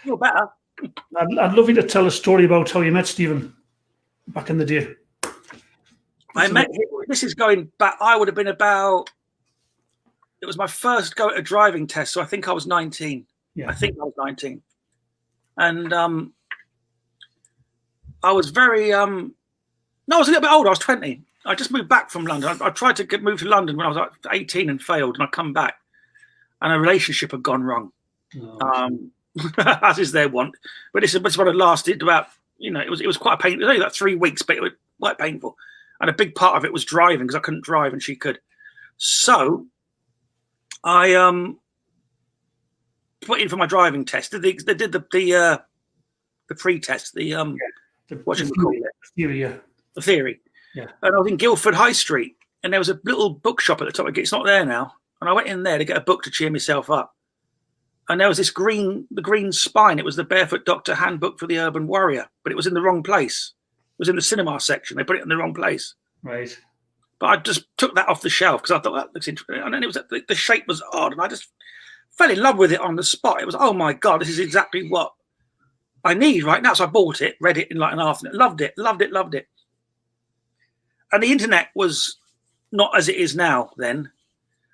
You're better. I'd love you to tell a story about how you met Stephen back in the day. I met him. This is going back. I would have been about. It was my first go at a driving test, so I think I was 19. Yeah. I think I was 19, and I was very. No, I was a little bit older. I was 20. I just moved back from London. I tried to move to London when I was like 18 and failed, and I come back, and a relationship had gone wrong. Oh. As is their want, but this one had lasted about. It was quite a pain. It was only like 3 weeks, but it was quite painful. And a big part of it was driving because I couldn't drive and she could. So I put in for my driving test. They did the pre-test, what should we call it? Theory, yeah. The theory. Yeah. And I was in Guildford High Street, and there was a little bookshop at the top. It's not there now. And I went in there to get a book to cheer myself up. And there was the green spine. It was the Barefoot Doctor Handbook for the Urban Warrior, but it was in the wrong place. It was in the cinema section. They put it in the wrong place. Right. But I just took that off the shelf because I thought that looks interesting. And then it was the shape was odd, and I just fell in love with it on the spot. It was, oh my God, this is exactly what I need right now. So I bought it, read it in like an afternoon, loved it. And the internet was not as it is now then.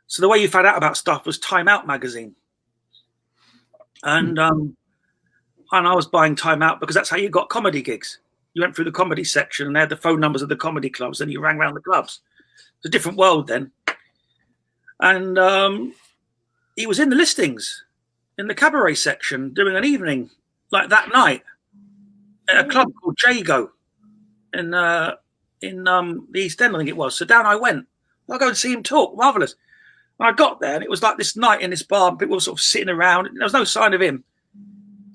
So the way you found out about stuff was Time Out magazine. And I was buying Time Out because that's how you got comedy gigs. You went through the comedy section and they had the phone numbers of the comedy clubs and you rang around the clubs. It's a different world then. And he was in the listings in the cabaret section doing an evening like that night at a club called Jago in the East End, I think it was. So down I went. I'll go and see him talk. Marvellous. And I got there and it was like this night in this bar and people were sort of sitting around. And there was no sign of him.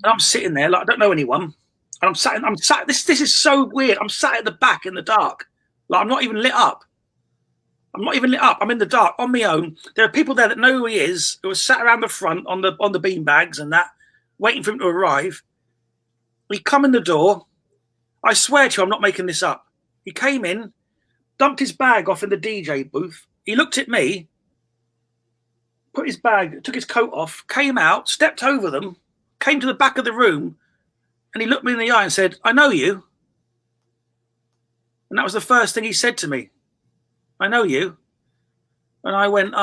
And I'm sitting there like I don't know anyone. And I'm sat. This is so weird. I'm sat at the back in the dark. Like I'm not even lit up. I'm in the dark on my own. There are people there that know who he is, who are sat around the front on the bean bags and that, waiting for him to arrive. He come in the door. I swear to you, I'm not making this up. He came in, dumped his bag off in the DJ booth. He looked at me, put his bag, took his coat off, came out, stepped over them, came to the back of the room, and he looked me in the eye and said, "I know you." And that was the first thing he said to me. "I know you." And I went,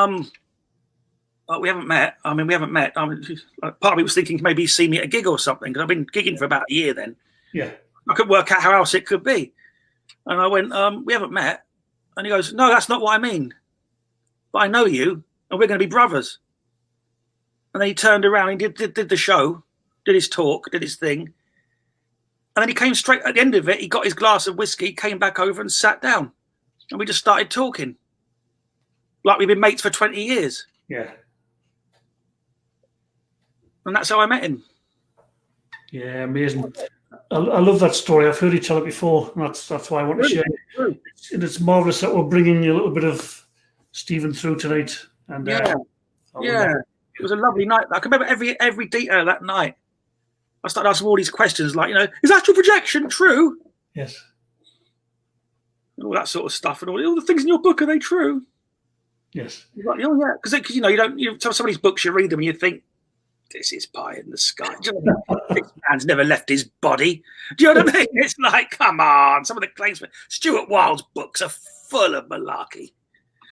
we haven't met. I mean, we haven't met. Part of me was thinking maybe he'd see me at a gig or something, because I've been gigging for about a year then. Yeah. I couldn't work out how else it could be. And I went, we haven't met. And he goes, "No, that's not what I mean. But I know you, and we're going to be brothers." And then he turned around and did the show, did his talk, did his thing. And then he came straight at the end of it. He got his glass of whiskey, came back over and sat down. And we just started talking. Like we've been mates for 20 years. Yeah. And that's how I met him. Yeah, amazing. I love that story. I've heard you tell it before. And that's why I want to share it. And it's marvellous that we're bringing you a little bit of Stephen through tonight. And yeah. It was a lovely night. I can remember every detail of that night. I started asking all these questions like, is astral projection true? Yes. And all that sort of stuff. And all the things in your book, are they true? Yes. Like, oh, yeah. Because you tell some of these books, you read them and you think, this is pie in the sky. Do you know what I mean? This man's never left his body. Do you know what I mean? It's like, come on. Some of the claims for Stuart Wilde's books are full of malarkey.